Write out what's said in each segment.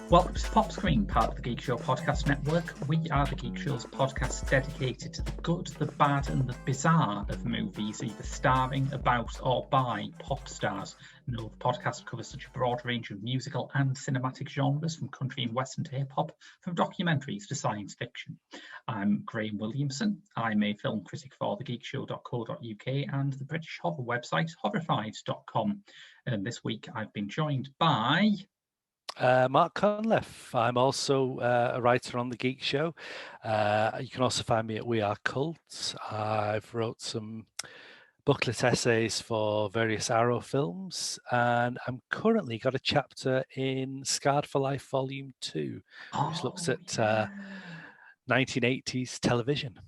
Welcome to Pop Screen, part of the Geek Show podcast network. We are the Geek Show's podcast dedicated to the good, the bad and the bizarre of movies, either starring, about or by pop stars. No, the podcast covers such a broad range of musical and cinematic genres, from country and western to hip-hop, from documentaries to science fiction. I'm Graham Williamson. I'm a film critic for thegeekshow.co.uk and the British horror website horrified.com. And this week I've been joined by... Mark Cunliffe. I'm also a writer on the Geek Show. You can also find me at We Are Cults. I've wrote some booklet essays for various Arrow films, and I'm currently got a chapter in Scarred for Life Volume 2, which looks at 1980s television.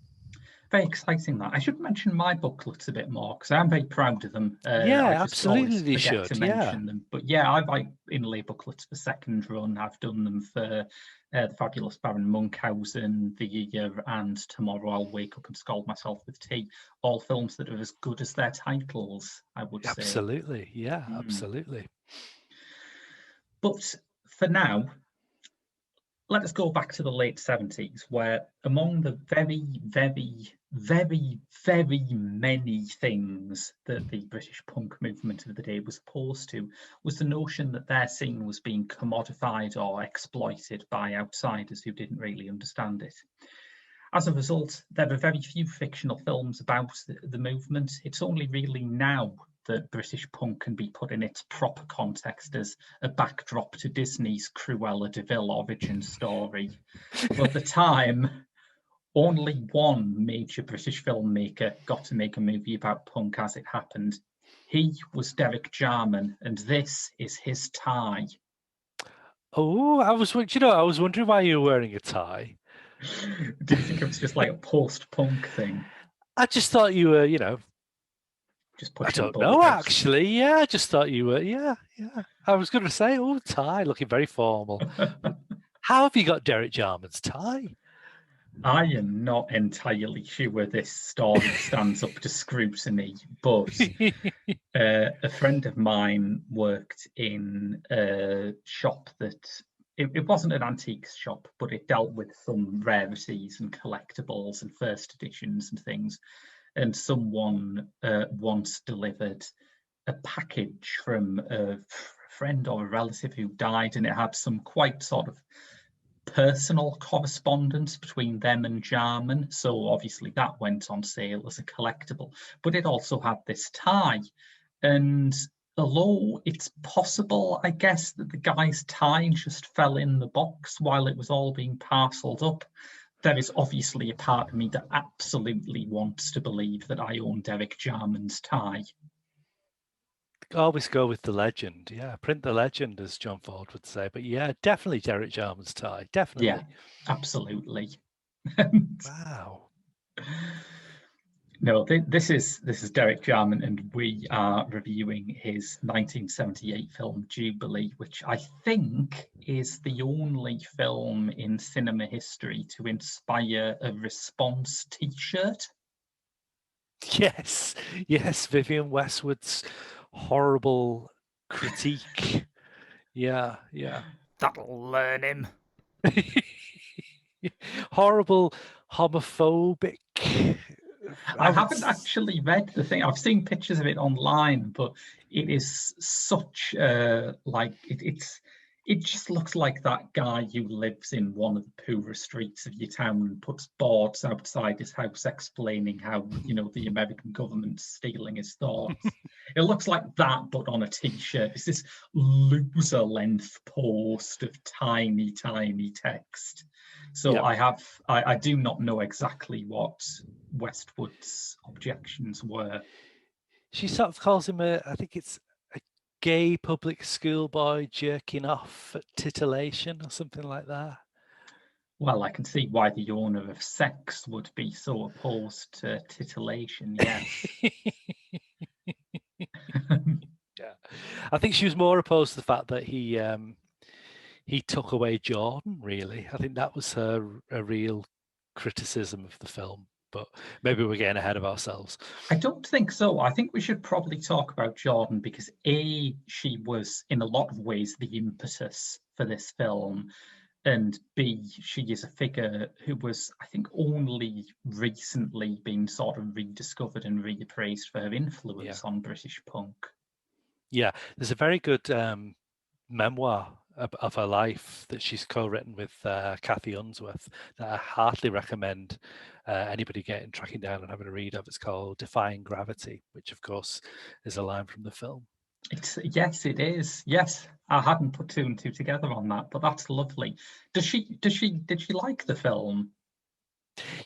Very exciting that. I should mention my booklets a bit more because I'm very proud of them. Yeah, absolutely, you should. To mention them. But yeah, I write inlay booklets for second run. I've done them for The Fabulous Baron Munchausen, The Year, and Tomorrow I'll Wake Up and Scald Myself with Tea. All films that are as good as their titles, I would say. Absolutely, yeah, absolutely. But for now, let us go back to the late 70s, where among the very, very, very, very many things that the British punk movement of the day was opposed to was the notion that their scene was being commodified or exploited by outsiders who didn't really understand it. As a result, there are very few fictional films about the movement. It's only really now that British punk can be put in its proper context as a backdrop to Disney's Cruella de Vil origin story. But at the time, only one major British filmmaker got to make a movie about punk as it happened. He was Derek Jarman, and this is his tie. Oh, I was wondering why you were wearing a tie. Did you think it was just like a post-punk thing? I just thought you were, just I don't know, actually. Yeah, I just thought you were, yeah. I was going to say, tie, looking very formal. How have you got Derek Jarman's tie? I am not entirely sure this story stands up to scrutiny, but a friend of mine worked in a shop that, it wasn't an antiques shop, but it dealt with some rarities and collectibles and first editions and things. And someone once delivered a package from a friend or a relative who died, and it had some quite sort of personal correspondence between them and Jarman. So obviously that went on sale as a collectible, but it also had this tie. And although it's possible, I guess, that the guy's tie just fell in the box while it was all being parcelled up, there is obviously a part of me that absolutely wants to believe that I own Derek Jarman's tie. Always go with the legend. Yeah, print the legend, as John Ford would say. But yeah, definitely Derek Jarman's tie. Definitely. Yeah, absolutely. Wow. No, this is Derek Jarman, and we are reviewing his 1978 film Jubilee, which I think is the only film in cinema history to inspire a response T-shirt. Yes, Vivienne Westwood's horrible critique. Yeah. That'll learn him. Horrible, homophobic. I haven't actually read the thing. I've seen pictures of it online, but it is such it just looks like that guy who lives in one of the poorest streets of your town and puts boards outside his house explaining how, the American government's stealing his thoughts. It looks like that, but on a T-shirt. It's this loser length post of tiny, tiny text. So yeah. I do not know exactly what Westwood's objections were. She sort of calls him I think it's a gay public school boy jerking off at titillation or something like that. Well, I can see why the owner of sex would be so opposed to titillation, yes. Yeah. I think she was more opposed to the fact that he took away Jordan, really. I think that was her a real criticism of the film. but maybe we're getting ahead of ourselves. I don't think so. I think we should probably talk about Jordan because A, she was in a lot of ways the impetus for this film, and B, she is a figure who was, I think, only recently been sort of rediscovered and reappraised for her influence on British punk. Yeah, there's a very good memoir of her life that she's co-written with Cathy Unsworth that I heartily recommend anybody tracking down and having a read of. It's called Defying Gravity, which of course is a line from the film. Yes, it is. Yes, I hadn't put two and two together on that, but that's lovely. Did she like the film?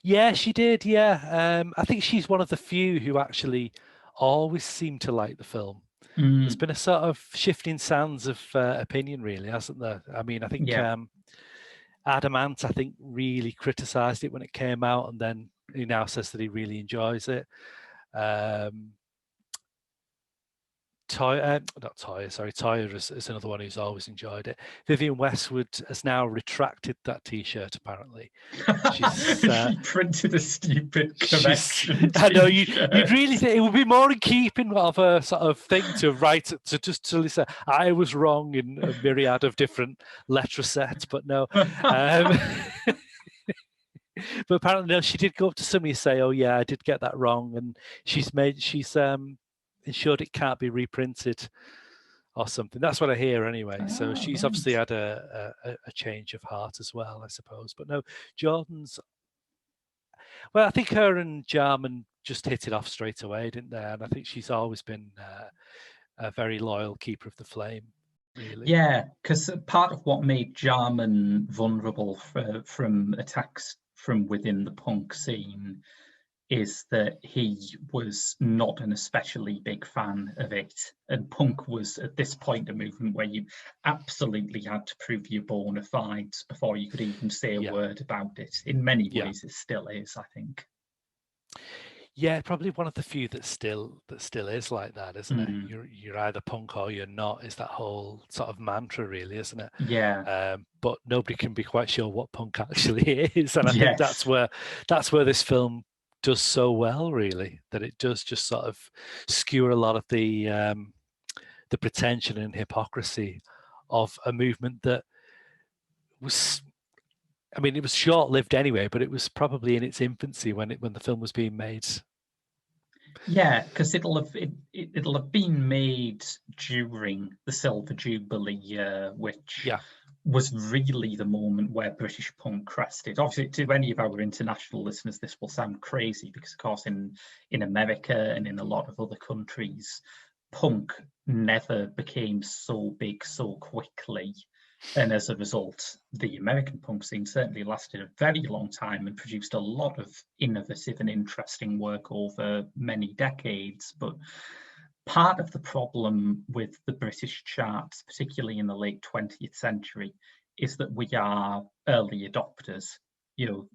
Yeah, she did. Yeah, I think she's one of the few who actually always seem to like the film. There's been a sort of shifting sands of opinion, really, hasn't there? I mean, I think Adam Ant, I think, really criticised it when it came out, and then he now says that he really enjoys it. Toyah is another one who's always enjoyed it. Vivienne Westwood has now retracted that T-shirt, apparently. She printed a stupid correction. I know, you'd really think it would be more in keeping of a sort of thing to write, to just to say, I was wrong in a myriad of different letter sets, but no. But apparently, no, she did go up to somebody and say, oh yeah, I did get that wrong. And she's ensured it can't be reprinted or something. That's what I hear anyway. So she's obviously had a change of heart as well, I suppose. But no, Jordan's, well, I think her and Jarman just hit it off straight away, didn't they? And I think she's always been a very loyal keeper of the flame, really. Yeah, because part of what made Jarman vulnerable from attacks from within the punk scene is that he was not an especially big fan of it. And punk was, at this point, a movement where you absolutely had to prove your bona fides before you could even say a word about it. In many ways, it still is, I think. Yeah, probably one of the few that still is like that, isn't it? You're either punk or you're not, is that whole sort of mantra, really, isn't it? Yeah. But nobody can be quite sure what punk actually is. And I think that's where this film does so well, really, that it does just sort of skewer a lot of the pretension and hypocrisy of a movement that was, I mean, it was short-lived anyway, but it was probably in its infancy when the film was being made. Yeah, because it'll have been made during the Silver Jubilee year, which was really the moment where British punk crested. Obviously, to any of our international listeners, this will sound crazy because, of course, in America and in a lot of other countries, punk never became so big so quickly. And as a result, the American punk scene certainly lasted a very long time and produced a lot of innovative and interesting work over many decades. But part of the problem with the British charts, particularly in the late 20th century, is that we are early adopters,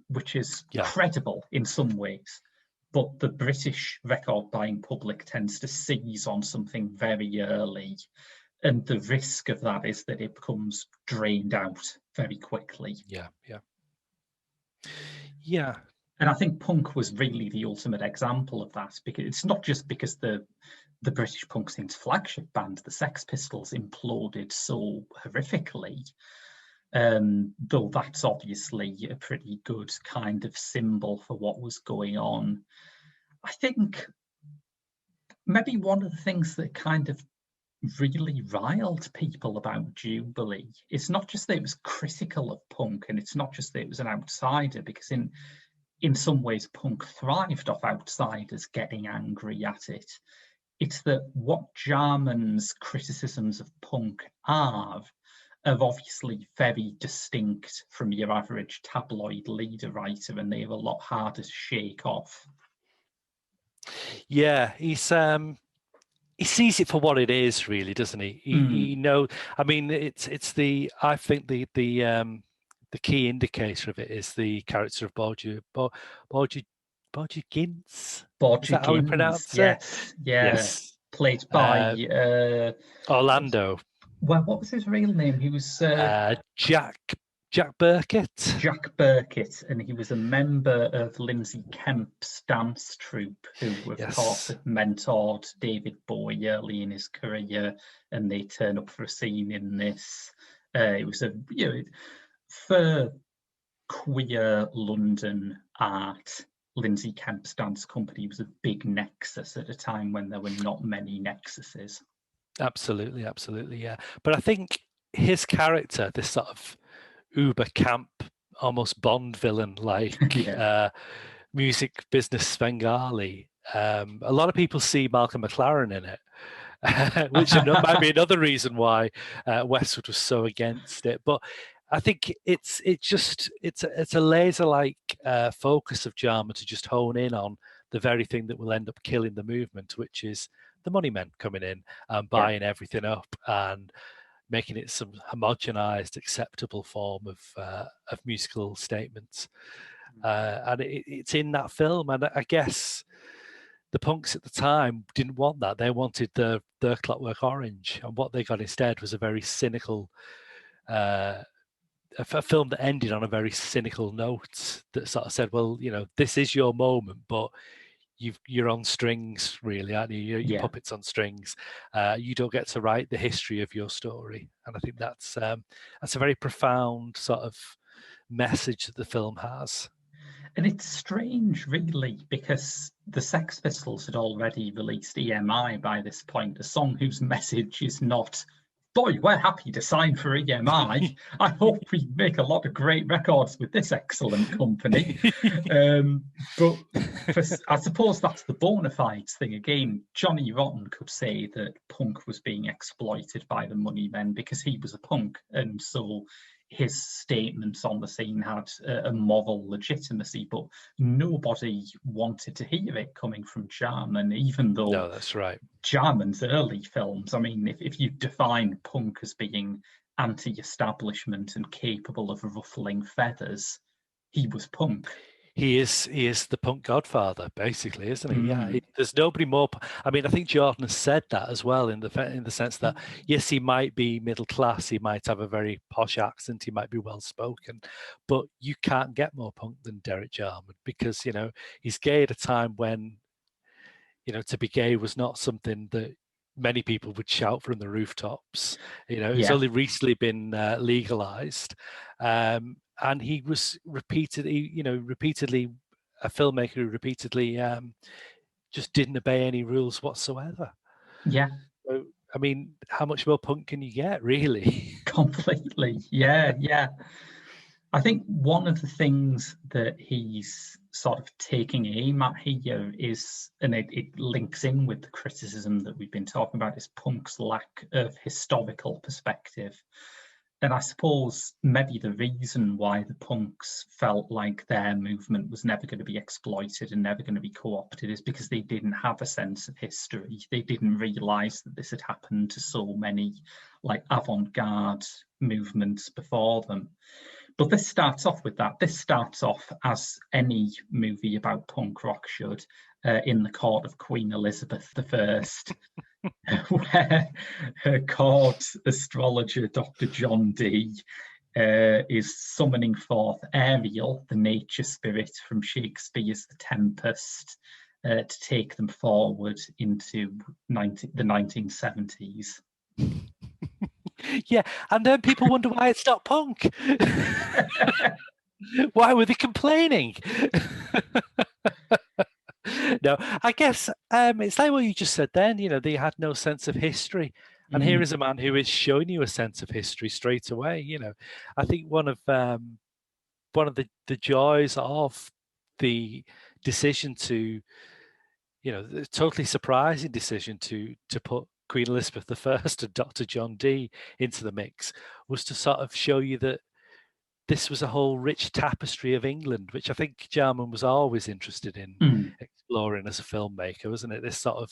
which is credible in some ways. But the British record buying public tends to seize on something very early. And the risk of that is that it becomes drained out very quickly. Yeah. And I think punk was really the ultimate example of that, because it's not just because the British punk scene's flagship band, the Sex Pistols, imploded so horrifically, though that's obviously a pretty good kind of symbol for what was going on. I think maybe one of the things that kind of really riled people about Jubilee, it's not just that it was critical of punk, and it's not just that it was an outsider, because in some ways punk thrived off outsiders getting angry at it. It's that what Jarman's criticisms of punk are obviously very distinct from your average tabloid leader writer, and they're a lot harder to shake off. Yeah, he sees it for what it is, really, doesn't he? He knows. I mean, I think the key indicator of it is the character of Borgia Gintz. Is that how we pronounce it? Yes. Played by Orlando. Well, what was his real name? He was Jack Jack Burkett. Jack Burkett, and he was a member of Lindsay Kemp's dance troupe, who, of course, Yes. had mentored David Bowie early in his career, and they turn up for a scene in this. It was for queer London art. Lindsay Kemp's dance company was a big nexus at a time when there were not many nexuses. Absolutely, absolutely, yeah. But I think his character, this sort of uber camp, almost Bond villain like music business Svengali. A lot of people see Malcolm McLaren in it, which might be another reason why Westwood was so against it. But I think it's a laser-like focus of Jarman to just hone in on the very thing that will end up killing the movement, which is the money men coming in and buying everything up and making it some homogenized, acceptable form of musical statements. And it's in that film. And I guess the punks at the time didn't want that. They wanted the Clockwork Orange. And what they got instead was a very cynical, a film that ended on a very cynical note that sort of said, well, you know, this is your moment, but you're on strings, really, aren't you? You're puppets on strings. You don't get to write the history of your story, and I think that's a very profound sort of message that the film has. And it's strange, really, because the Sex Pistols had already released EMI by this point, a song whose message is not, boy, we're happy to sign for EMI. I hope we make a lot of great records with this excellent company. But I suppose that's the bona fides thing. Again, Johnny Rotten could say that punk was being exploited by the money men because he was a punk. And so his statements on the scene had a moral legitimacy, but nobody wanted to hear it coming from Jarman, even though no, that's right. Jarman's early films, I mean, if you define punk as being anti-establishment and capable of ruffling feathers, he was punk. He is the punk godfather, basically, isn't he? Yeah, there's nobody more. I mean, I think Jordan has said that as well, in the sense that yes, he might be middle class, he might have a very posh accent, he might be well spoken, but you can't get more punk than Derek Jarman because he's gay at a time when to be gay was not something that many people would shout from the rooftops. It's only recently been legalized. And he was repeatedly a filmmaker who repeatedly just didn't obey any rules whatsoever. Yeah. So, I mean, how much more punk can you get, really? Completely. Yeah. I think one of the things that he's sort of taking aim at here is, and it links in with the criticism that we've been talking about, is punk's lack of historical perspective. And I suppose maybe the reason why the punks felt like their movement was never going to be exploited and never going to be co-opted is because they didn't have a sense of history. They didn't realise that this had happened to so many like avant-garde movements before them. But this starts off with that. This starts off, as any movie about punk rock should, in the court of Queen Elizabeth I, where her court astrologer, Dr. John Dee, is summoning forth Ariel, the nature spirit from Shakespeare's The Tempest, to take them forward into the 1970s. Yeah, and then people wonder why it's not punk. Why were they complaining? No, I guess it's like what you just said then, they had no sense of history. And here is a man who is showing you a sense of history straight away. I think one of the joys of the decision to, the totally surprising decision to put Queen Elizabeth I and Dr. John Dee into the mix was to sort of show you that this was a whole rich tapestry of England, which I think Jarman was always interested in exploring as a filmmaker, wasn't it? This sort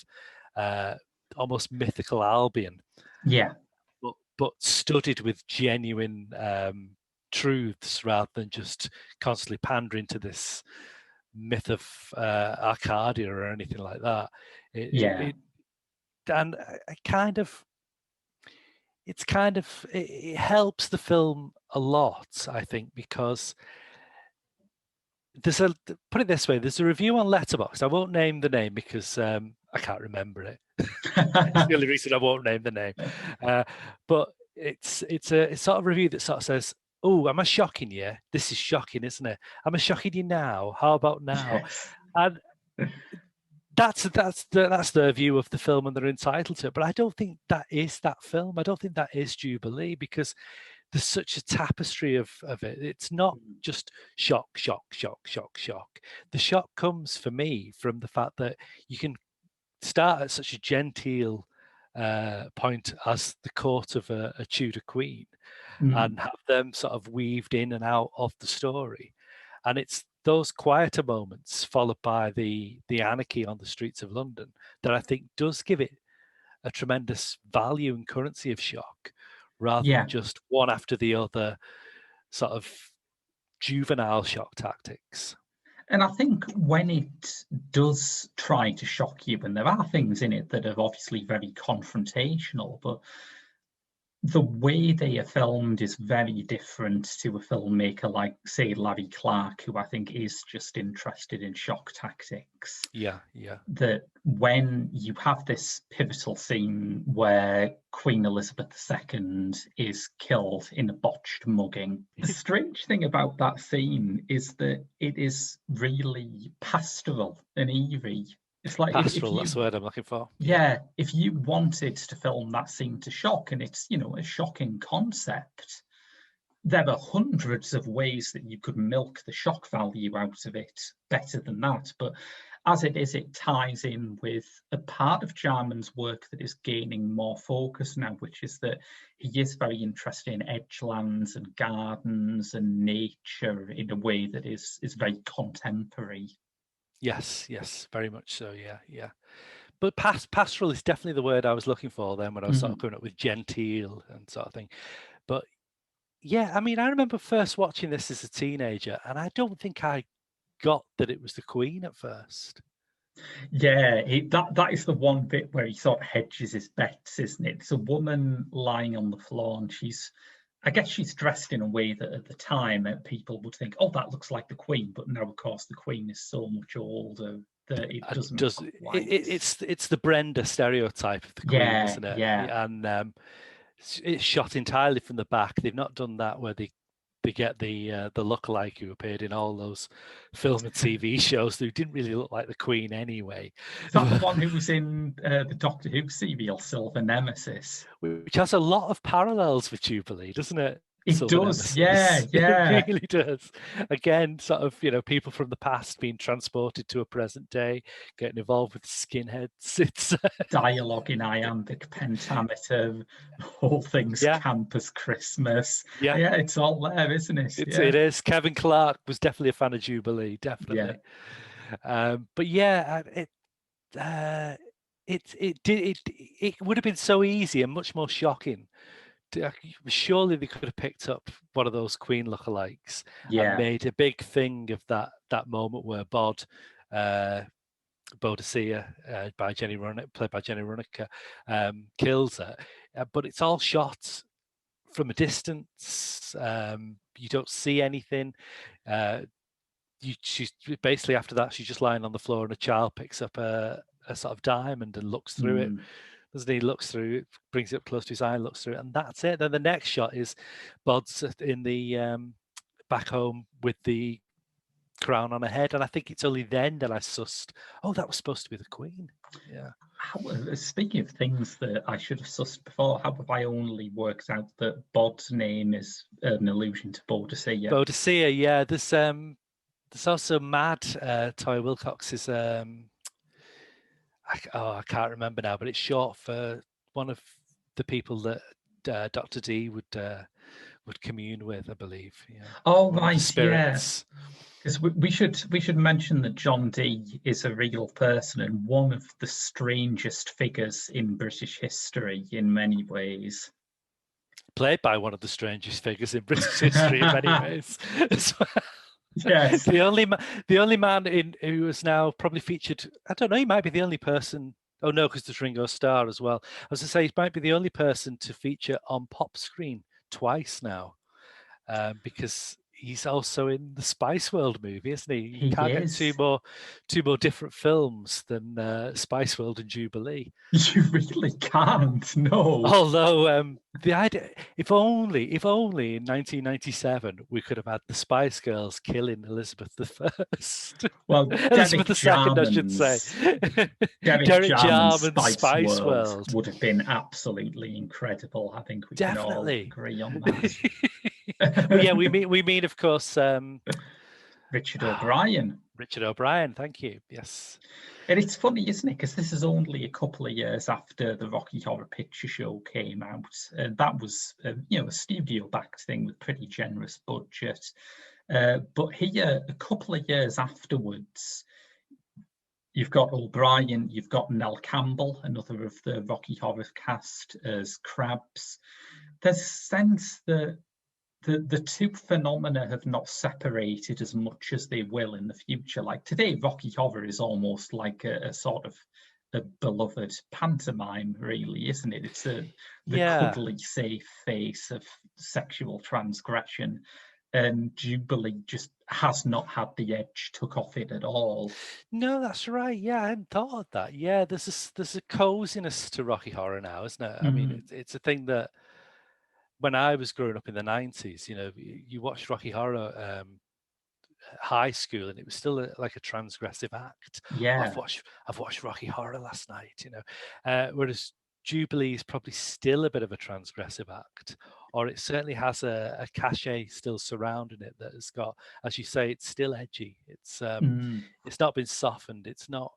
of almost mythical Albion. Yeah. But studied with genuine truths rather than just constantly pandering to this myth of Arcadia or anything like that. And I kind of, it's kind of, it helps the film a lot, I think, because there's put it this way, there's a review on Letterboxd. I won't name the name because I can't remember it. It's the only reason I won't name the name. But it's a sort of review that sort of says, "Oh, am I shocking you? This is shocking, isn't it? Am I shocking you now? How about now?" Yes. And that's their view of the film, and they're entitled to it. But I don't think that is that film. I don't think that is Jubilee, because there's such a tapestry of it. It's not just shock, shock, shock, shock, shock. The shock comes for me from the fact that you can start at such a genteel point as the court of a Tudor queen, and have them sort of weaved in and out of the story. And it's those quieter moments followed by the anarchy on the streets of London that I think does give it a tremendous value and currency of shock, rather than just one after the other sort of juvenile shock tactics. And I think when it does try to shock you, and there are things in it that are obviously very confrontational, but the way they are filmed is very different to a filmmaker like, say, Larry Clark, who I think is just interested in shock tactics. Yeah. That when you have this pivotal scene where Queen Elizabeth II is killed in a botched mugging, the strange thing about that scene is that it is really pastoral and eerie. It's like pastoral, that's the word I'm looking for. Yeah, if you wanted to film that scene to shock, and it's, a shocking concept, there are hundreds of ways that you could milk the shock value out of it better than that. But as it is, it ties in with a part of Jarman's work that is gaining more focus now, which is that he is very interested in edgelands and gardens and nature in a way that is very contemporary. Yes, very much so. Yeah. But pastoral is definitely the word I was looking for then when I was sort of coming up with genteel and sort of thing. But yeah, I mean, I remember first watching this as a teenager, and I don't think I got that it was the Queen at first. Yeah, that is the one bit where he sort of hedges his bets, isn't it? It's a woman lying on the floor, and I guess she's dressed in a way that at the time people would think, oh, that looks like the Queen. But now, of course, the Queen is so much older that it doesn't quite. It's the Brenda stereotype of the Queen, isn't it? Yeah. And it's shot entirely from the back. They've not done that where they get the lookalike who appeared in all those film and TV shows who didn't really look like the Queen anyway. Is that the one who was in the Doctor Who serial Silver Nemesis? Which has a lot of parallels with Jubilee, doesn't it? It does, yeah. It really does. Again, sort of, people from the past being transported to a present day, getting involved with skinheads. It's dialogue in iambic pentameter, whole thing's campus Christmas. Yeah, it's all there, isn't it? It is. Kevin Clark was definitely a fan of Jubilee, definitely. Yeah. But yeah, it would have been so easy and much more shocking. Surely they could have picked up one of those Queen lookalikes and made a big thing of that moment where Bodicea, played by Jenny Runnicker, kills her. But it's all shot from a distance. You don't see anything. She's basically, after that, she's just lying on the floor, and a child picks up a sort of diamond and looks through it. Doesn't he? Looks through it, brings it up close to his eye, and looks through it, and that's it. Then the next shot is Bod's in the back home with the crown on her head, and I think it's only then that I sussed, oh, that was supposed to be the Queen. Yeah. Speaking of things that I should have sussed before, how have I only worked out that Bod's name is an allusion to Bodicea? Bodicea, yeah. There's also Mad, Toyah Wilcox's. I can't remember now, but it's short for one of the people that Dr. D would commune with, I believe. Yeah. Oh, right, spirits. Because we should mention that John Dee is a real person and one of the strangest figures in British history in many ways. Played by one of the strangest figures in British history in many ways. Yes. The only man who is now probably featured, I don't know, he might be the only person Oh no, because there's Ringo Starr as well. I was going to say he might be the only person to feature on pop screen twice now, because he's also in the Spice World movie, isn't he? You He can't get is. two more different films than Spice World and Jubilee. You really can't, no. Although the idea, if only in 1997 we could have had the Spice Girls killing Elizabeth I. Well, Elizabeth II, I should say. Derek Jarman's Spice World would have been absolutely incredible. I think we can all agree on that. Well, yeah, we mean, of course, Richard O'Brien. Richard O'Brien, thank you. Yes. And it's funny, isn't it? Because this is only a couple of years after the Rocky Horror Picture Show came out. And that was, a studio-backed thing with pretty generous budget. But here, a couple of years afterwards, you've got O'Brien, you've got Nell Campbell, another of the Rocky Horror cast, as Crabs. There's a sense that the two phenomena have not separated as much as they will in the future. Like today, Rocky Horror is almost like a sort of a beloved pantomime, really, isn't it? It's the cuddly, safe face of sexual transgression. And Jubilee just has not had the edge took off it at all. No, that's right. Yeah, I hadn't thought of that. Yeah, there's a coziness to Rocky Horror now, isn't it? I mean, it's a thing that when I was growing up in the 90s, you watched Rocky Horror high school, and it was still like a transgressive act. Yeah, I've watched Rocky Horror last night. Whereas Jubilee is probably still a bit of a transgressive act, or it certainly has a cachet still surrounding it that has got, as you say, it's still edgy. It's not been softened. It's not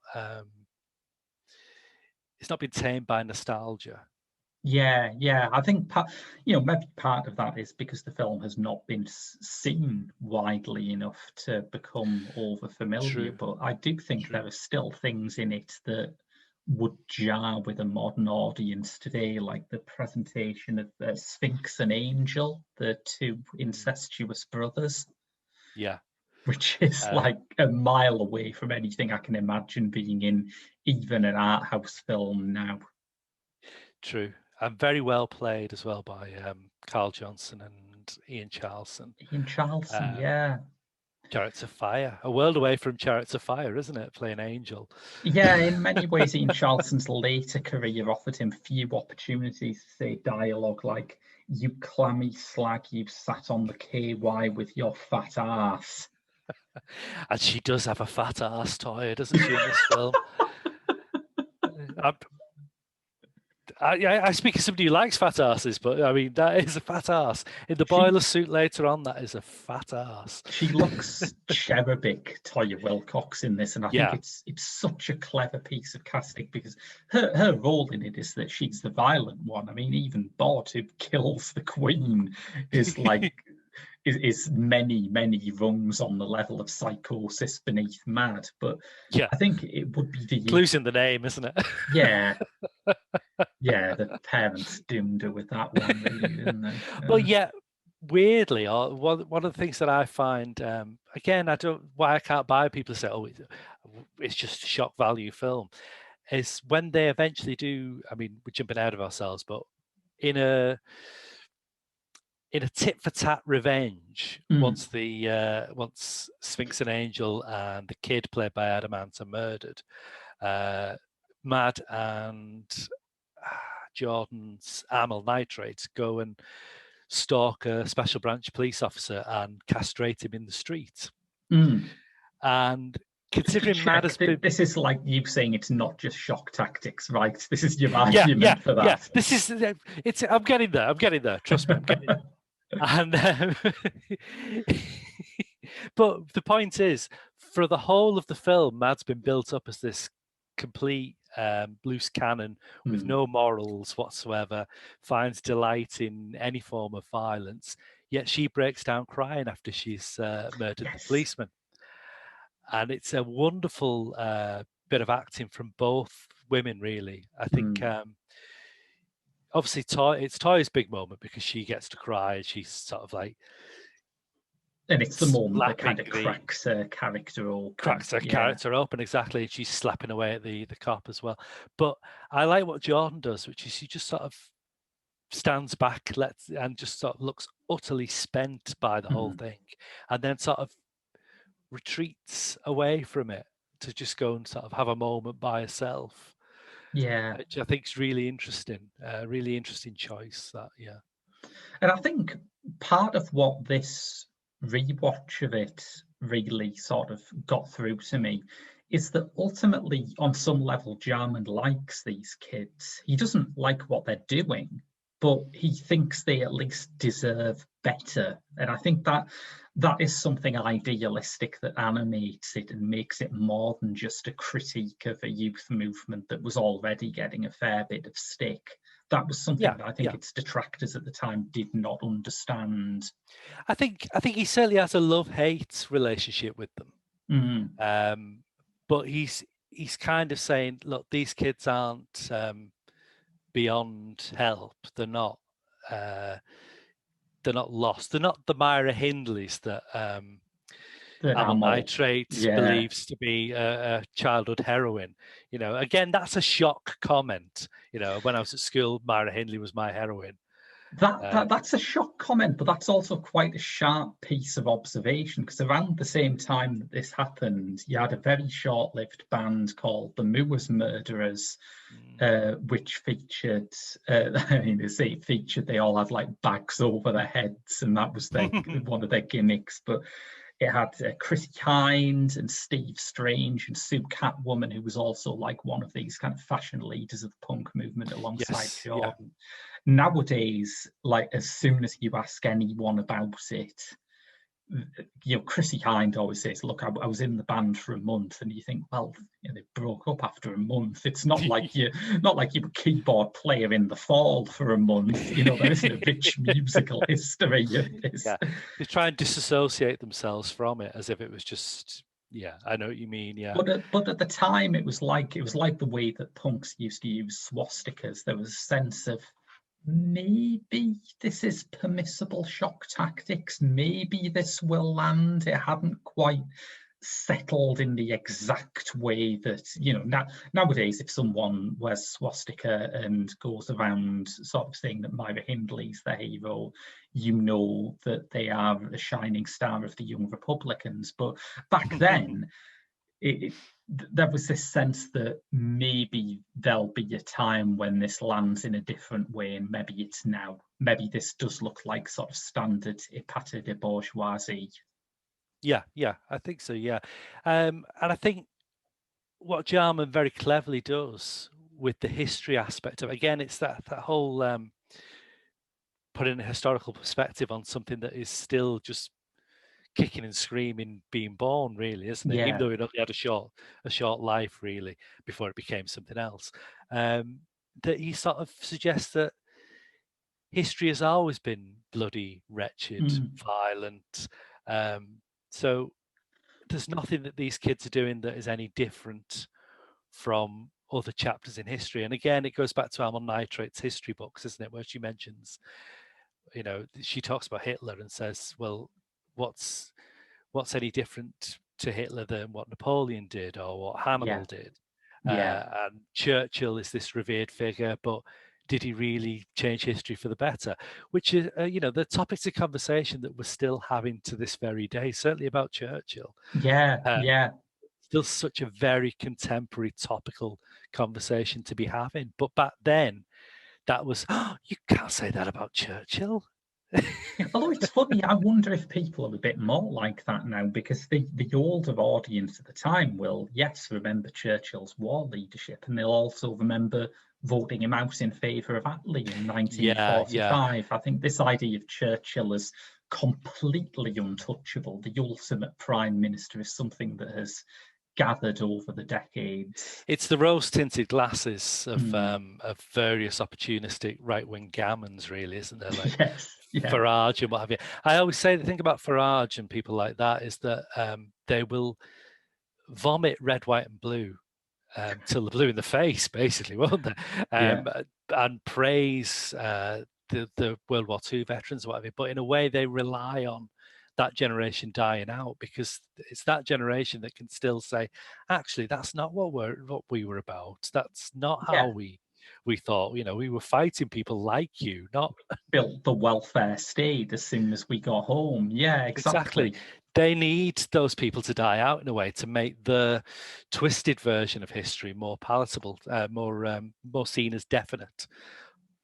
been tamed by nostalgia. Yeah. I think maybe part of that is because the film has not been seen widely enough to become over familiar. True. But I do think there are still things in it that would jar with a modern audience today, like the presentation of Sphinx and Angel, the two incestuous brothers. Yeah. Which is like a mile away from anything I can imagine being in even an art house film now. True. And very well played as well by Karl Johnson and Ian Charleson. Yeah. Chariots of Fire. A world away from Chariots of Fire, isn't it? Playing Angel. Yeah, in many ways, Ian Charleson's later career offered him few opportunities to say dialogue like, "You clammy slag, you've sat on the KY with your fat ass." And she does have a fat ass, Toyah, doesn't she, in this film? I speak as somebody who likes fat asses, but I mean, that is a fat ass. In the boiler suit later on, that is a fat ass. She looks cherubic, Toyah Wilcox, in this, and I think it's such a clever piece of casting because her role in it is that she's the violent one. I mean, even Bod, who kills the Queen, is like is many rungs on the level of psychosis beneath mad. But I think it would be the clues in the name, isn't it? Yeah. The parents doomed her with that one, really, didn't they? Well, yeah, weirdly, one of the things that I find, again, why I can't buy people say, oh, it's just a shock value film, is when they eventually do, I mean, we're jumping out of ourselves, but in a tit for tat revenge, once Sphinx and Angel and the kid played by Adamant are murdered, Mad and Jordan's amyl nitrates go and stalk a special branch police officer and castrate him in the street. And considering Mad has been... This is like you saying it's not just shock tactics, right? This is your argument for that. Yeah, this is... I'm getting there. Trust me, I'm getting there. And but the point is, for the whole of the film, Mad's been built up as this complete loose cannon with no morals whatsoever, finds delight in any form of violence, yet she breaks down crying after she's murdered the policeman. And it's a wonderful bit of acting from both women, really. I think obviously it's Toyah's big moment because she gets to cry and she's sort of like And it's the moment that kind of slapping cracks her character open. cracks her character open, exactly. She's slapping away at the cop as well. But I like what Jordan does, which is he just sort of stands back, and just sort of looks utterly spent by the whole thing, and then sort of retreats away from it to just go and sort of have a moment by herself. Yeah, which I think is really interesting. Really interesting choice. That and I think part of what this rewatch of it really sort of got through to me is that ultimately, on some level, Jarman likes these kids. He doesn't like what they're doing, but he thinks they at least deserve better. And I think that is something idealistic that animates it and makes it more than just a critique of a youth movement that was already getting a fair bit of stick. That was something that I think its detractors at the time did not understand. I think he certainly has a love-hate relationship with them. But he's kind of saying, look, these kids aren't beyond help. They're not lost. They're not the Myra Hindleys that Amyl Nitrate believes to be a childhood heroine. Again, that's a shock comment. When I was at school, Myra Hindley was my heroine. That's a shock comment, but that's also quite a sharp piece of observation, because around the same time that this happened, you had a very short-lived band called the Moors Murderers, which featured, they all had like bags over their heads, and that was one of their gimmicks. But it had Chrissy Hynde and Steve Strange and Sue Catwoman, who was also like one of these kind of fashion leaders of the punk movement alongside Jordan. Yeah. Nowadays, like as soon as you ask anyone about it, Chrissy Hynde always says, "Look, I was in the band for a month," and you think, well, they broke up after a month. It's not like you were a keyboard player in the Fall for a month. There isn't a rich musical history of this. Yeah, they try and disassociate themselves from it as if it was just. Yeah, I know what you mean. Yeah, but at the time, it was like the way that punks used to use swastikas. There was a sense of, maybe this is permissible shock tactics. Maybe this will land. It hadn't quite settled in the exact way that, nowadays, if someone wears swastika and goes around sort of saying that Myra Hindley's their hero, that they are the shining star of the Young Republicans. But back then, there was this sense that maybe there'll be a time when this lands in a different way, and maybe it's now. Maybe this does look like sort of standard épaté de bourgeoisie. Yeah, I think so. Yeah, and I think what Jarman very cleverly does with the history aspect of, again, it's that whole putting a historical perspective on something that is still just kicking and screaming, being born, really, isn't it? Yeah. Even though it only had a short life, really, before it became something else. That he sort of suggests that history has always been bloody, wretched, violent. So there's nothing that these kids are doing that is any different from other chapters in history. And again, it goes back to Amyl Nitrate's history books, isn't it, where she mentions, she talks about Hitler and says, well, what's any different to Hitler than what Napoleon did or what Hannibal did? And Churchill is this revered figure, but did he really change history for the better? Which is, the topics of conversation that we're still having to this very day, certainly about Churchill. Still such a very contemporary, topical conversation to be having. But back then, that was, you can't say that about Churchill. Although it's funny, I wonder if people are a bit more like that now, because the older audience at the time will, yes, remember Churchill's war leadership, and they'll also remember voting him out in favour of Attlee in 1945. I think this idea of Churchill as completely untouchable, the ultimate prime minister, is something that has gathered over the decades. It's the rose-tinted glasses of various opportunistic right-wing gammons, really, isn't there? Like Farage and what have you. I always say the thing about Farage and people like that is that they will vomit red, white, and blue till they're blue in the face, basically, won't they? And praise the World War II veterans, or whatever. But in a way, they rely on that generation dying out, because it's that generation that can still say, actually, that's not what we were about. That's not how we thought. We were fighting people like you, not built the welfare state as soon as we got home. Yeah, exactly. They need those people to die out in a way to make the twisted version of history more palatable, more seen as definite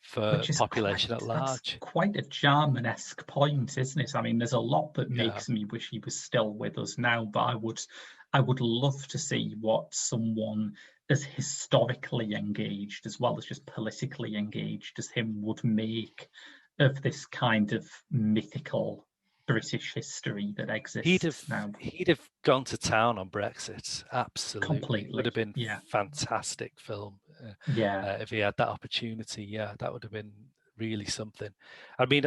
for population at large. That's quite a Jarman-esque point, isn't it? I mean, there's a lot that makes me wish he was still with us now, but I would love to see what someone as historically engaged as well as just politically engaged as him would make of this kind of mythical British history that exists now. He'd have gone to town on Brexit. Absolutely. Completely. It would have been fantastic film. If he had that opportunity, that would have been really something. I mean,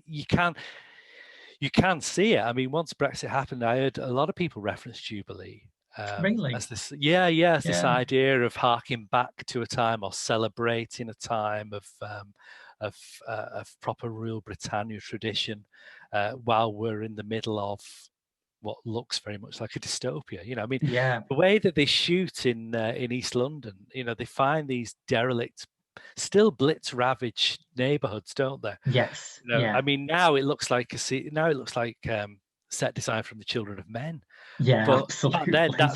you can see it. I mean, once Brexit happened, I heard a lot of people reference Jubilee. Really? As this, this idea of harking back to a time or celebrating a time of proper Rule Britannia tradition, while we're in the middle of what looks very much like a dystopia. I mean, the way that they shoot in East London, they find these derelict, still blitz-ravaged neighbourhoods, don't they? Yes. I mean, now it looks like set design from the Children of Men. Yeah, but absolutely. Back then,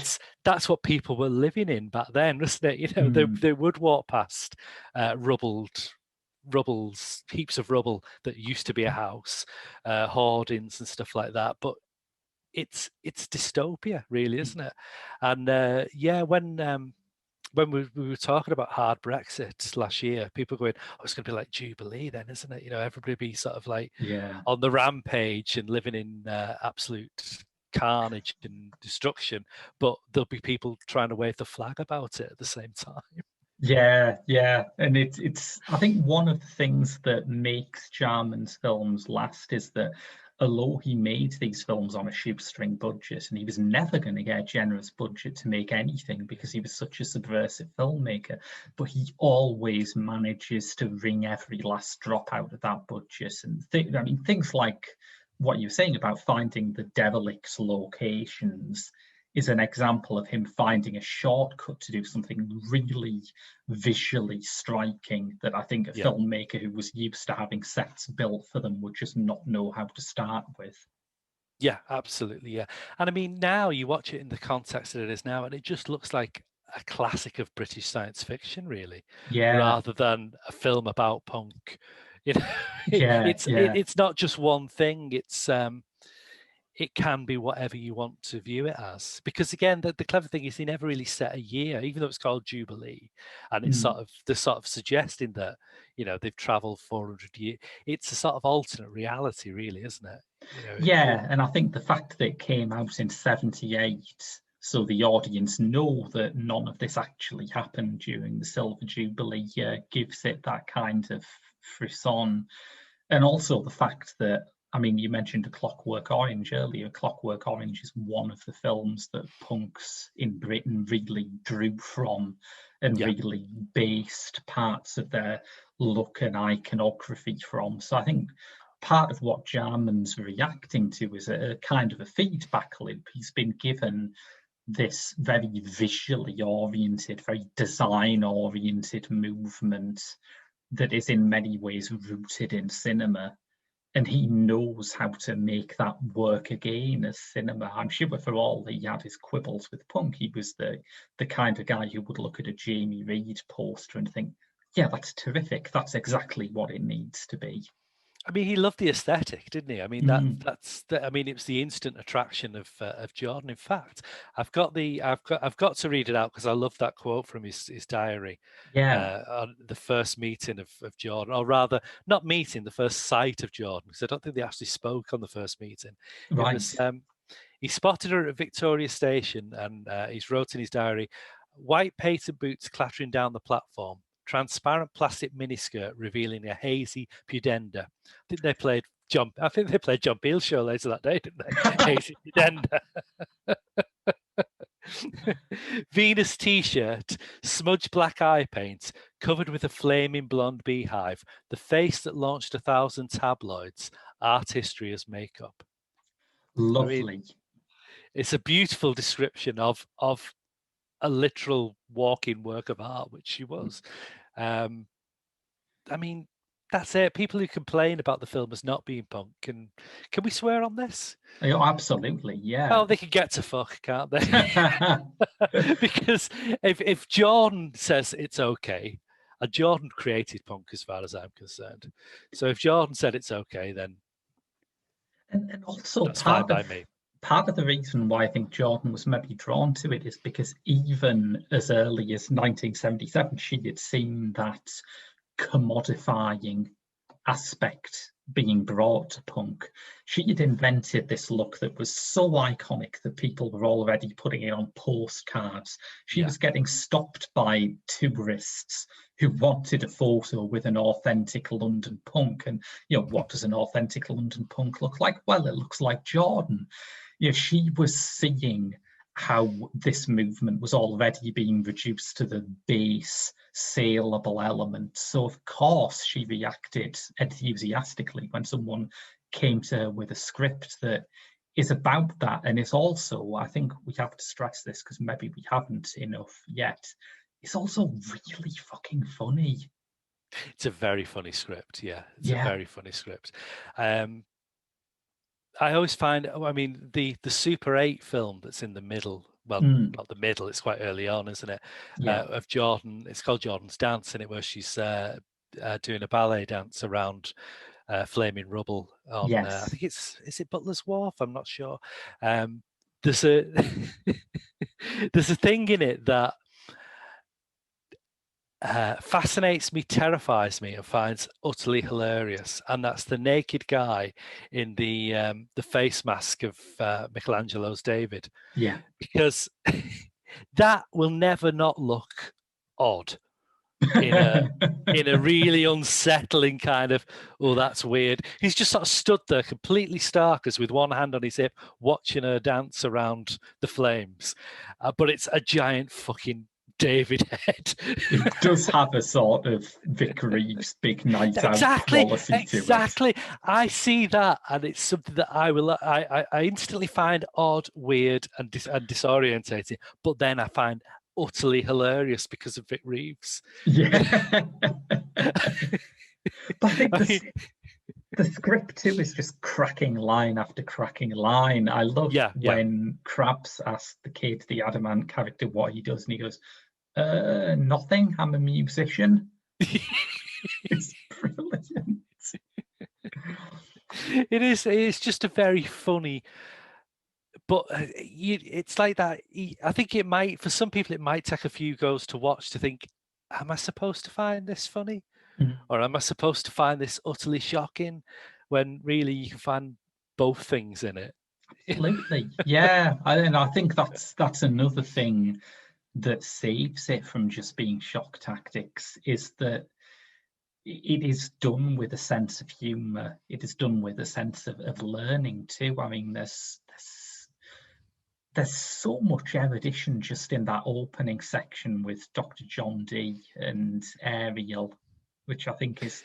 that's what people were living in back then, wasn't it? They would walk past heaps of rubble that used to be a house, hoardings and stuff like that. But it's dystopia, really, isn't it? And when we were talking about hard Brexit last year, people going, "Oh, it's going to be like Jubilee, then, isn't it?" Everybody be sort of like on the rampage and living in absolute carnage and destruction, but there'll be people trying to wave the flag about it at the same time. Yeah, and it's I think one of the things that makes Jarman's films last is that although he made these films on a shoestring budget, and he was never going to get a generous budget to make anything because he was such a subversive filmmaker, but he always manages to wring every last drop out of that budget. And things like what you're saying about finding the derelict locations is an example of him finding a shortcut to do something really visually striking that I think a filmmaker who was used to having sets built for them would just not know how to start with. Yeah, absolutely. Yeah. And I mean, now you watch it in the context that it is now, and it just looks like a classic of British science fiction, really, rather than a film about punk. It's not just one thing. It can be whatever you want to view it as, because again, the clever thing is he never really set a year, even though it's called Jubilee, and it's they're sort of suggesting that they've travelled 400 years. It's a sort of alternate reality, really, isn't it? And I think the fact that it came out in 78, so the audience know that none of this actually happened during the Silver Jubilee, gives it that kind of frisson, and also the fact that, I mean, you mentioned A Clockwork Orange earlier. Clockwork Orange is one of the films that punks in Britain really drew from and really based parts of their look and iconography from. So I think part of what Jarman's reacting to is a kind of a feedback loop. He's been given this very visually oriented, very design-oriented movement that is in many ways rooted in cinema. And he knows how to make that work again as cinema. I'm sure for all he had his quibbles with punk, he was the kind of guy who would look at a Jamie Reed poster and think, yeah, that's terrific. That's exactly what it needs to be. I mean, he loved the aesthetic, didn't he? I mean, it was the instant attraction of Jordan. In fact, I've got to read it out because I love that quote from his diary. On the first meeting of Jordan, or rather, not meeting, the first sight of Jordan, because I don't think they actually spoke on the first meeting. Right. It was, he spotted her at Victoria Station, and he's wrote in his diary, white patent boots clattering down the platform. Transparent plastic miniskirt revealing a hazy pudenda. I think they played John Peel's show later that day, didn't they? Hazy pudenda. Venus t-shirt, smudged black eye paint, covered with a flaming blonde beehive, the face that launched 1,000 tabloids, art history as makeup. Lovely. It's a beautiful description of a literal walking work of art, which she was. I mean, that's it. People who complain about the film as not being punk, can we swear on this? Oh, absolutely, yeah. Oh, they can get to fuck, can't they? Because if Jordan says it's okay, and Jordan created punk as far as I'm concerned. So if Jordan said it's okay, then and also that's fine by me. Part of the reason why I think Jordan was maybe drawn to it is because even as early as 1977, she had seen that commodifying aspect being brought to punk. She had invented this look that was so iconic that people were already putting it on postcards. She was getting stopped by tourists who wanted a photo with an authentic London punk. And, what does an authentic London punk look like? Well, it looks like Jordan. She was seeing how this movement was already being reduced to the base saleable element. So of course she reacted enthusiastically when someone came to her with a script that is about that. And it's also, I think we have to stress this because maybe we haven't enough yet, it's also really fucking funny. It's a very funny script. Yeah, it's a very funny script. I always find, the Super 8 film that's in the middle, well, not the middle, it's quite early on, isn't it? Of Jordan, it's called Jordan's Dance, in it, where she's doing a ballet dance around flaming rubble on, I think is it Butler's Wharf? I'm not sure. There's a there's a thing in it that fascinates me, terrifies me, and finds utterly hilarious, and that's the naked guy in the face mask of Michelangelo's David. Yeah, because that will never not look odd in a really unsettling kind of, oh, that's weird. He's just sort of stood there completely starkers with one hand on his hip, watching her dance around the flames, but it's a giant fucking David head. It does have a sort of Vic Reeves big night out quality to it. I see that, and it's something that I instantly find odd, weird, and disorientating. But then I find utterly hilarious because of Vic Reeves. Yeah. But I think the script too is just cracking line after cracking line. I love when Krabs asked the kid, the Adamant character, what he does, and he goes, nothing, I'm a musician. It's brilliant. It is just a very funny, but it's like that. I think it might, for some people, it might take a few goes to watch to think, am I supposed to find this funny? Or am I supposed to find this utterly shocking? When really you can find both things in it. Absolutely. Yeah. And I think that's another thing that saves it from just being shock tactics, is that it is done with a sense of humor. It is done with a sense of learning too. I mean, there's so much erudition just in that opening section with Dr. John Dee and Ariel, which I think is,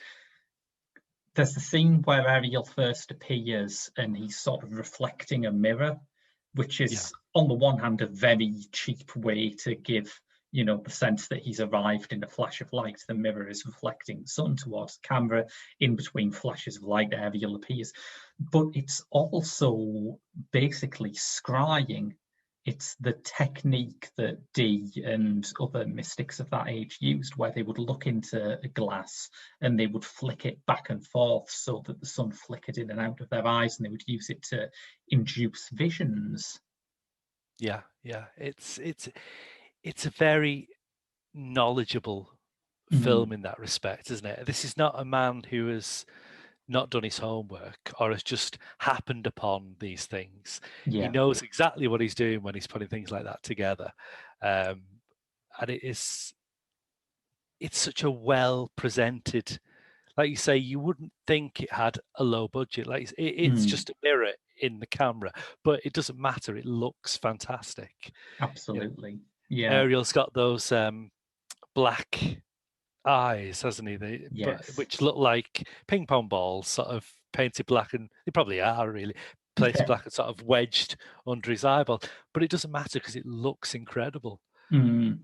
there's the scene where Ariel first appears and he's sort of reflecting a mirror, which is on the one hand a very cheap way to give the sense that he's arrived in a flash of light. The mirror is reflecting the sun towards the camera. In between flashes of light, Ariel appears, but it's also basically scrying. It's the technique that Dee and other mystics of that age used, where they would look into a glass and they would flick it back and forth so that the sun flickered in and out of their eyes, and they would use it to induce visions. Yeah. It's a very knowledgeable film in that respect, isn't it? This is not a man who has not done his homework or has just happened upon these things. He knows exactly what he's doing when he's putting things like that together. And it's such a well presented, like you say, you wouldn't think it had a low budget. Like it's just a mirror in the camera, but it doesn't matter. It looks fantastic. Absolutely. Yeah. Ariel's got those black eyes, hasn't he? Which look like ping pong balls, sort of painted black, and they probably are really plated black and sort of wedged under his eyeball. But it doesn't matter because it looks incredible. Mm.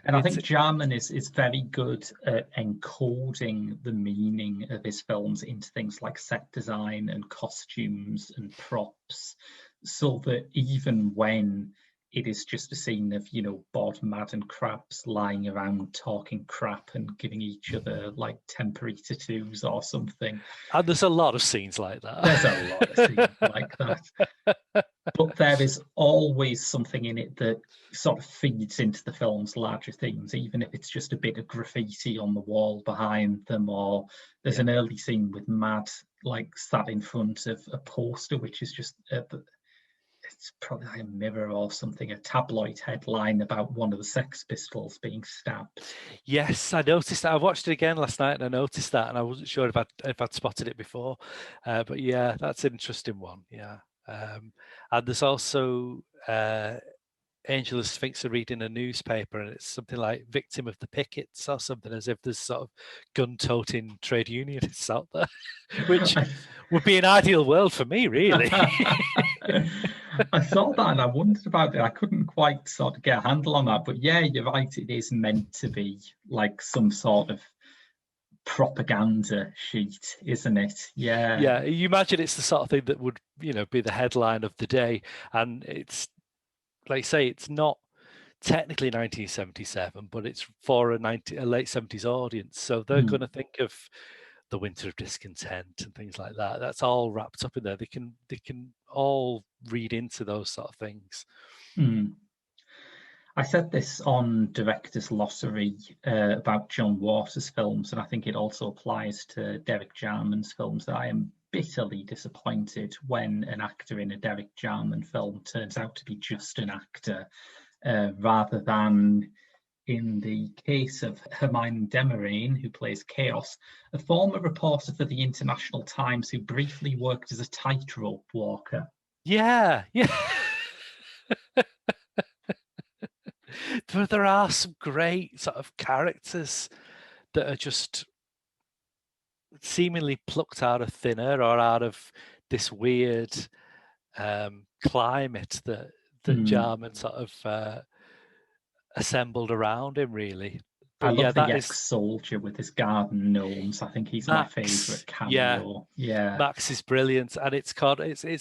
And I think It's- Jarman is very good at encoding the meaning of his films into things like set design and costumes and props, so that even when it is just a scene of, bored Madden crabs lying around talking crap and giving each other like temporary tattoos or something. And there's a lot of scenes like that. There's a lot of scenes like that. But there is always something in it that sort of feeds into the film's larger themes, even if it's just a bit of graffiti on the wall behind them, or there's an early scene with Mad like sat in front of a poster, which is just it's probably like a Mirror or something, a tabloid headline about one of the Sex Pistols being stabbed. Yes, I noticed that. I watched it again last night and I noticed that, and I wasn't sure if I'd spotted it before. But yeah, that's an interesting one. Yeah. And there's also Angel and Sphinx are reading a newspaper, and it's something like victim of the pickets or something, as if there's sort of gun-toting trade unionists out there, which would be an ideal world for me, really. I saw that and I wondered about it. I couldn't quite sort of get a handle on that. But yeah, you're right. It is meant to be like some sort of propaganda sheet, isn't it? Yeah. Yeah, you imagine it's the sort of thing that would, be the headline of the day. And it's, like you say, it's not technically 1977, but it's for a late 70s audience. So they're going to think of the Winter of Discontent and things like that. That's all wrapped up in there. They can all read into those sort of things. I said this on Director's Glossary about John Waters' films, and I think it also applies to Derek Jarman's films, that I am bitterly disappointed when an actor in a Derek Jarman film turns out to be just an actor, rather than, in the case of Hermione Demarine, who plays Chaos, a former reporter for the International Times who briefly worked as a tightrope walker. Yeah. There are some great sort of characters that are just seemingly plucked out of thin air or out of this weird climate that Jarman sort of assembled around him, really. But I love the ex-soldier with his garden gnomes. I think he's Max, my favourite cameo. Yeah, Max is brilliant, and it's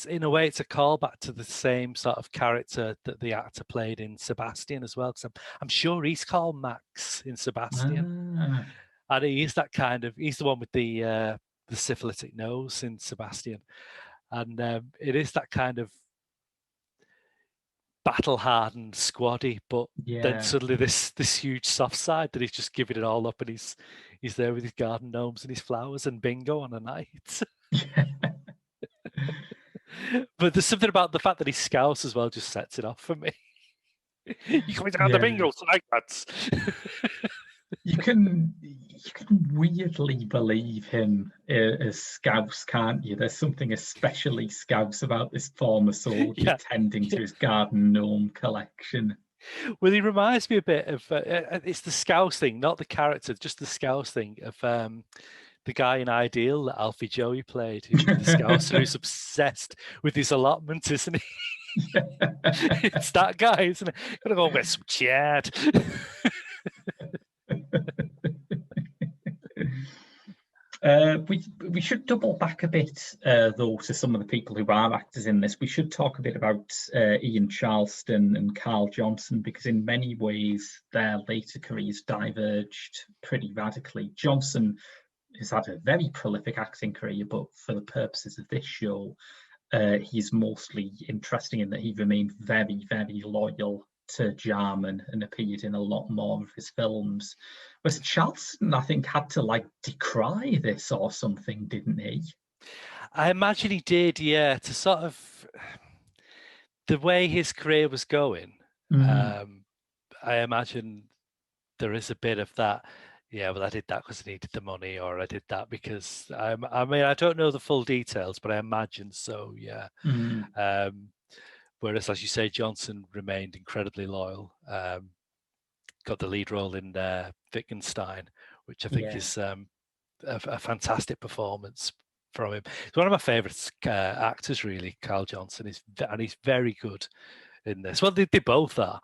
in a way it's a callback to the same sort of character that the actor played in Sebastian as well. Because I'm sure he's called Max in Sebastian, and he's the one with the syphilitic nose in Sebastian, and it is that kind of battle-hardened squaddy, but then suddenly this huge soft side that he's just giving it all up, and he's there with his garden gnomes and his flowers and bingo on a night. But there's something about the fact that he's Scouse as well just sets it off for me. You coming down the bingo tonight, lads? You can weirdly believe him as Scouse, can't you? There's something especially Scouse about this former soldier tending to his garden gnome collection. Well, he reminds me a bit of it's the Scouse thing, not the character, just the Scouse thing of the guy in Ideal that Alfie Joey played, the Scouse who's obsessed with his allotment, isn't he? It's that guy, isn't it? Gotta go and get some chat. We should double back a bit, though, to some of the people who are actors in this. We should talk a bit about Ian Charleson and Karl Johnson, because in many ways their later careers diverged pretty radically. Johnson has had a very prolific acting career, but for the purposes of this show, he's mostly interesting in that he remained very, very loyal to Jarman and appeared in a lot more of his films. Whereas Charleson, I think, had to decry this or something, didn't he? I imagine he did, yeah, to sort of the way his career was going. I imagine there is a bit of that. Yeah, well, I did that because I needed the money, or I did that because I mean, I don't know the full details, but I imagine so. Yeah. Whereas, as you say, Johnson remained incredibly loyal. Got the lead role in Wittgenstein, which I think is a fantastic performance from him. He's one of my favourite actors, really. Karl Johnson and he's very good in this. Well, they both are.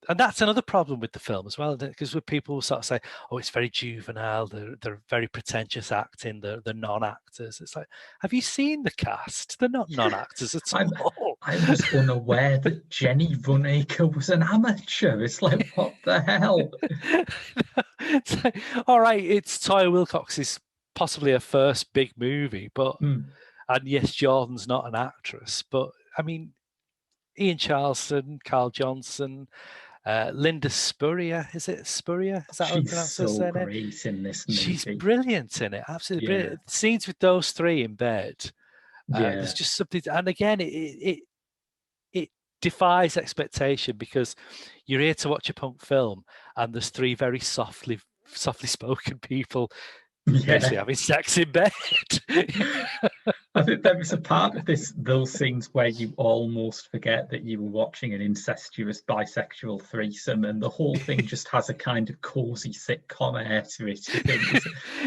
And that's another problem with the film as well, because when people sort of say, "Oh, it's very juvenile. They're very pretentious acting. They're non-actors." It's like, have you seen the cast? They're not non-actors at all. I was unaware that Jenny Runacre was an amateur. It's like, what the hell? It's like, all right, it's Toyah Wilcox's possibly her first big movie, but and yes, Jordan's not an actress, but I mean, Ian Charleson, Karl Johnson. Linda Spurrier, is it Spurrier? Is that how you pronounce her surname? She's so great in this movie. She's brilliant in it, absolutely brilliant. Scenes with those three in bed, there's just something, and again, it defies expectation, because you're here to watch a punk film, and there's three very softly spoken people basically having sex in bed. I think there is a part of those scenes where you almost forget that you were watching an incestuous bisexual threesome, and the whole thing just has a kind of cozy sitcom air to it.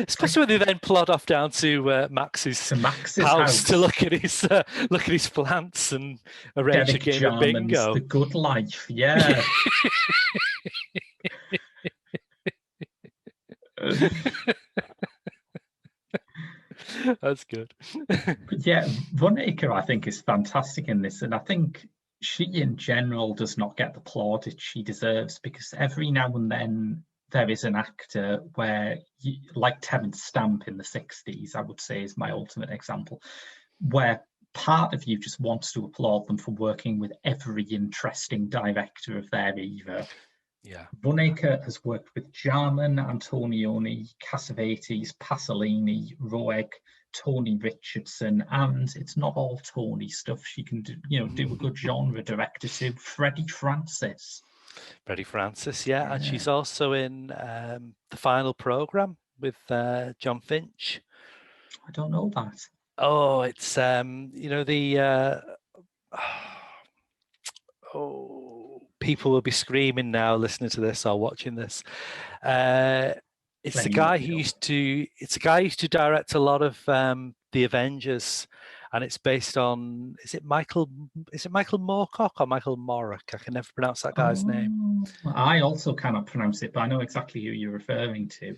Especially when they then plod off down to Max's house to look at his plants and arrange a game of bingo. The Good Life, yeah. That's good. Yeah, Runacre, I think, is fantastic in this, and I think she in general does not get the plaudit she deserves, because every now and then there is an actor where, like Terence Stamp in the 60s, I would say is my ultimate example, where part of you just wants to applaud them for working with every interesting director of their era. Yeah. Runacre has worked with Jarman, Antonioni, Cassavetes, Pasolini, Rooke, Tony Richardson, and it's not all Tony stuff. She can do a good genre director too. Freddie Francis, yeah, and she's also in The Final Program with John Finch. I don't know that. Oh, it's people will be screaming now listening to this or watching this. It's a guy who used to direct a lot of the Avengers, and it's based on, is it Michael Moorcock or Michael Morrock? I can never pronounce that guy's name. I also cannot pronounce it, but I know exactly who you're referring to.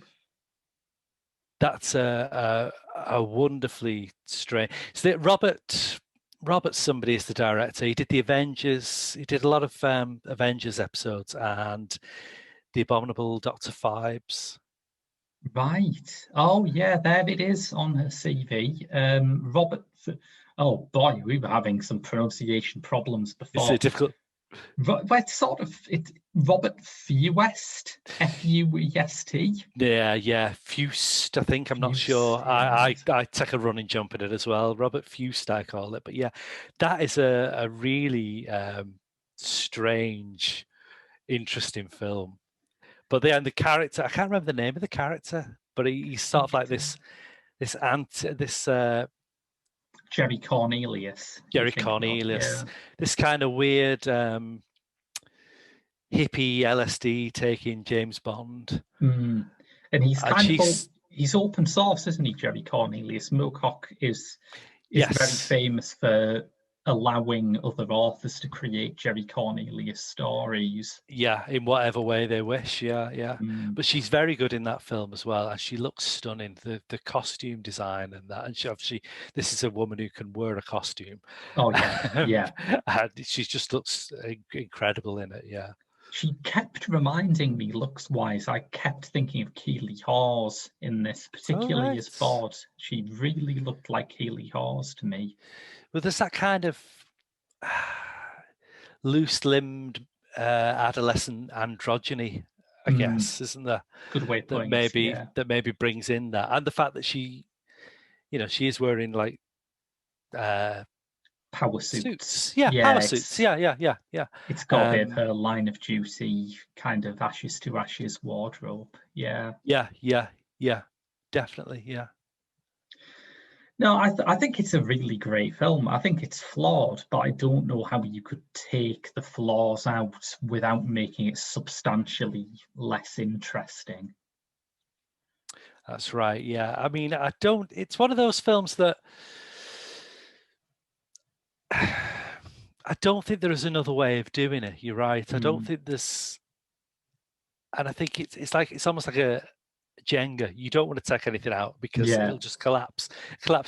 That's a wonderfully strange. So Robert somebody is the director. He did the Avengers. He did a lot of Avengers episodes and The Abominable Dr. Phibes. Right. Oh, yeah, there it is on her CV. Robert. Oh boy, we were having some pronunciation problems before. Is it difficult? It's Robert Fuest, F-U-E-S-T. Yeah, Fust. I think, I'm not sure. I take a running jump at it as well. Robert Fust, I call it. But yeah, that is a really strange, interesting film. But the character, I can't remember the name of the character, but he's sort of like this Jerry Cornelius. This kind of weird hippie LSD taking James Bond. And he's open source, isn't he, Jerry Cornelius? Moorcock is very famous for allowing other authors to create Jerry Cornelius stories. Yeah, in whatever way they wish. Yeah. But she's very good in that film as well, and she looks stunning. The costume design and that, and this is a woman who can wear a costume. Oh yeah. And she just looks incredible in it. Yeah. She kept reminding me, looks-wise, I kept thinking of Keeley Hawes in this, particularly as Bod. She really looked like Keeley Hawes to me. Well, there's that kind of loose-limbed adolescent androgyny, I guess, isn't there? Good way of putting it. That maybe brings in that, and the fact that she is wearing like power suits. Power suits. Yeah. It's got a bit of her Line of Duty kind of ashes to ashes wardrobe. Yeah. Definitely. Yeah. No, I think it's a really great film. I think it's flawed, but I don't know how you could take the flaws out without making it substantially less interesting. That's right. Yeah. I mean, it's one of those films that I don't think there is another way of doing it. You're right. I don't think there's, and I think it's almost like a Jenga. You don't want to take anything out because it'll just collapse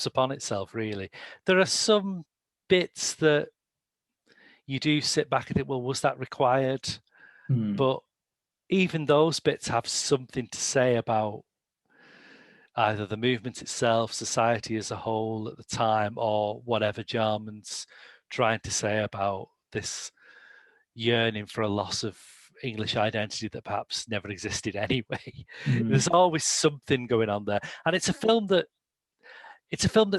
upon itself, really. There are some bits that you do sit back and think, well, was that required? But even those bits have something to say about either the movement itself, society as a whole at the time, or whatever Jarman's trying to say about this yearning for a loss of English identity that perhaps never existed anyway. There's always something going on there. And it's a film that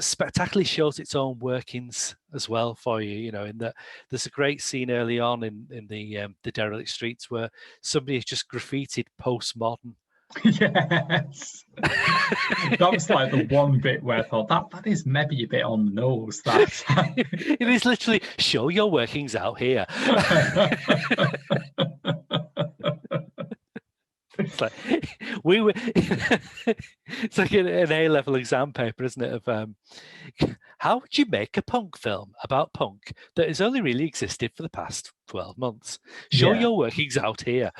spectacularly shows its own workings as well for you, in that there's a great scene early on in the derelict streets where somebody has just graffitied postmodern. Yes. That was like the one bit where I thought that is maybe a bit on the nose. That it is literally show your workings out here. It's like it's like an A-level exam paper, isn't it? Of how would you make a punk film about punk that has only really existed for the past 12 months? Show your workings out here.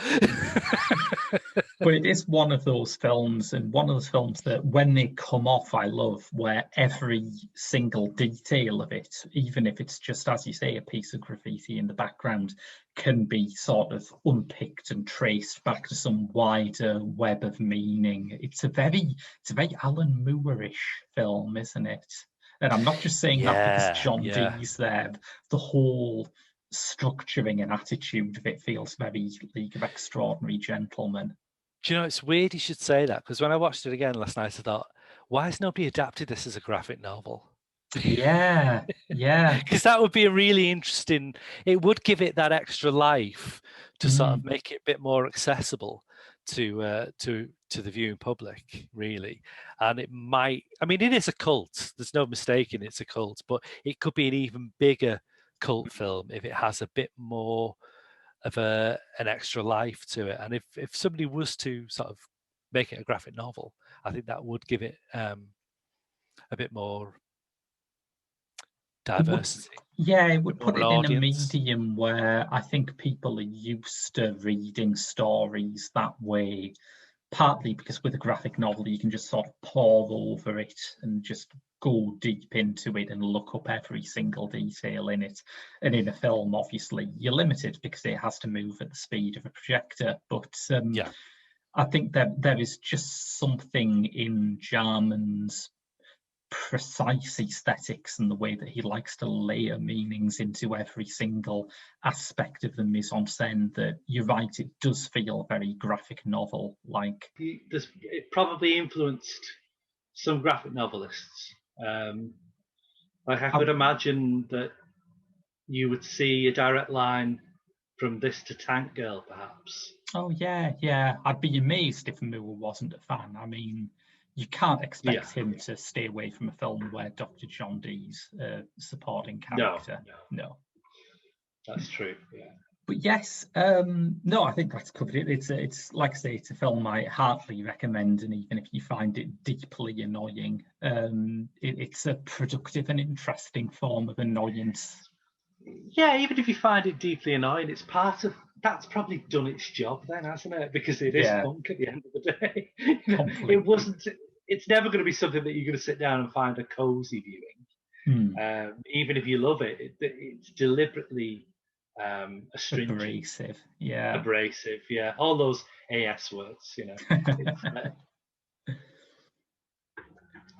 But it is one of those films, and one of those films that when they come off, I love, where every single detail of it, even if it's just, as you say, a piece of graffiti in the background, can be sort of unpicked and traced back to some wider web of meaning. It's a very Alan Moore-ish film, isn't it? And I'm not just saying that because John Dee's there. The whole structuring and attitude of it feels very League of Extraordinary Gentlemen. Do you know, it's weird you should say that, because when I watched it again last night, I thought, why has nobody adapted this as a graphic novel? Yeah. Because that would be a really interesting, it would give it that extra life to sort of make it a bit more accessible to the viewing public, really. And it might, I mean, it is a cult, there's no mistaking it's a cult, but it could be an even bigger cult film if it has a bit more of an extra life to it. And if somebody was to sort of make it a graphic novel, I think that would give it a bit more diversity. It would put it in audience. a medium where I think people are used to reading stories that way, partly because with a graphic novel you can just sort of pore over it and just go deep into it and look up every single detail in it. And in a film, obviously, you're limited because it has to move at the speed of a projector. But I think that there is just something in Jarman's precise aesthetics and the way that he likes to layer meanings into every single aspect of the mise-en-scène that, you're right, it does feel very graphic novel like. It probably influenced some graphic novelists. Like I could imagine that you would see a direct line from this to Tank Girl, perhaps. Oh yeah. I'd be amazed if Moore wasn't a fan. I mean, you can't expect him to stay away from a film where Dr. John Dee's a supporting character. No. That's true. Yeah. But yes, no, I think that's covered it. It's like I say, it's a film I heartily recommend, and even if you find it deeply annoying, it's a productive and interesting form of annoyance. Yeah, even if you find it deeply annoying, it's that's probably done its job then, hasn't it? Because it is punk at the end of the day. It's never going to be something that you're going to sit down and find a cozy viewing. Even if you love it, it's deliberately astringent, abrasive, all those AS words,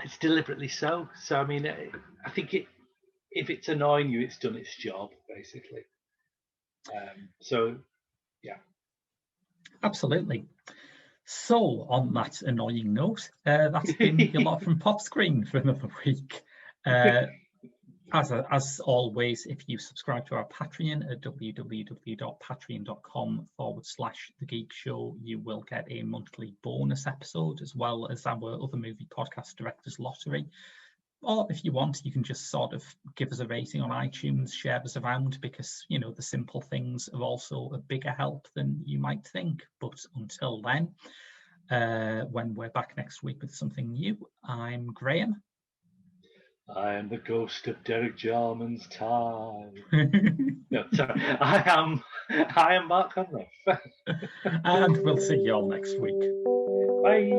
it's deliberately so. I mean, I think if it's annoying you, it's done its job, basically. Absolutely. So, on that annoying note, that's been your lot from Pop Screen for another week. As always, if you subscribe to our Patreon at www.patreon.com/The Geek Show, you will get a monthly bonus episode as well as our other movie podcast, Director's Lottery. Or if you want, you can just sort of give us a rating on iTunes, share us around, because, the simple things are also a bigger help than you might think. But until then, when we're back next week with something new. I'm Graham. I am the ghost of Derek Jarman's time. And No, sorry. I am Mark Cunliffe. we'll see you all next week. Bye.